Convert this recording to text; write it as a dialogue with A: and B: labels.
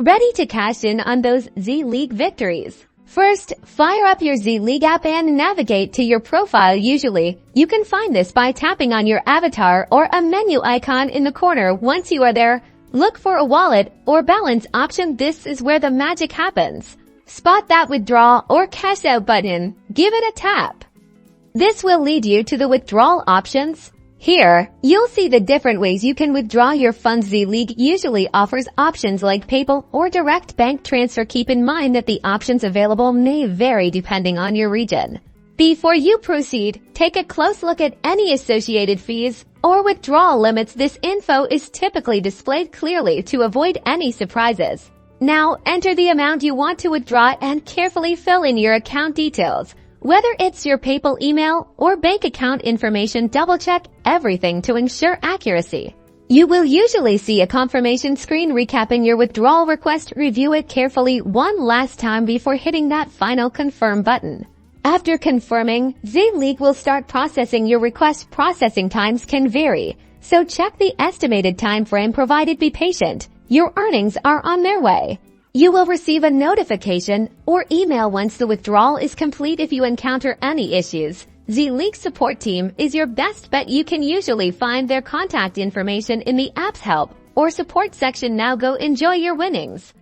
A: Ready to cash in on those Z-League victories? First, fire up your Z-League app and navigate to your profile. Usually, you can find this by tapping on your avatar or a menu icon in the corner. Once you are there, look for a wallet or balance option. This is where the magic happens. Spot that withdraw or cash out button. Give it a tap. This will lead you to the withdrawal options. Here, you'll see the different ways you can withdraw your funds. Z-League usually offers options like PayPal or direct bank transfer. Keep in mind that the options available may vary depending on your region. Before you proceed, take a close look at any associated fees or withdrawal limits. This info is typically displayed clearly to avoid any surprises. Now, enter the amount you want to withdraw and carefully fill in your account details. Whether it's your PayPal email or bank account information, double-check everything to ensure accuracy. You will usually see a confirmation screen recapping your withdrawal request. Review it carefully one last time before hitting that final confirm button. After confirming, Z-League will start processing your request. Processing times can vary, so check the estimated time frame provided. Be patient. Your earnings are on their way. You will receive a notification or email once the withdrawal is complete. If you encounter any issues, Z-League support team is your best bet. You can usually find their contact information in the app's help or support section. Now go enjoy your winnings.